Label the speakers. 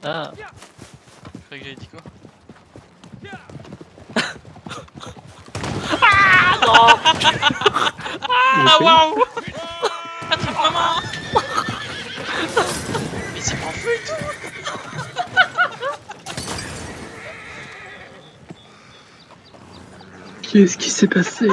Speaker 1: Ah.
Speaker 2: Je croyais que j'avais dit quoi?
Speaker 1: Ah non.
Speaker 2: Ah waouh. Attrape maman. Mais c'est pas en feu et tout.
Speaker 3: Qu'est-ce qui s'est passé?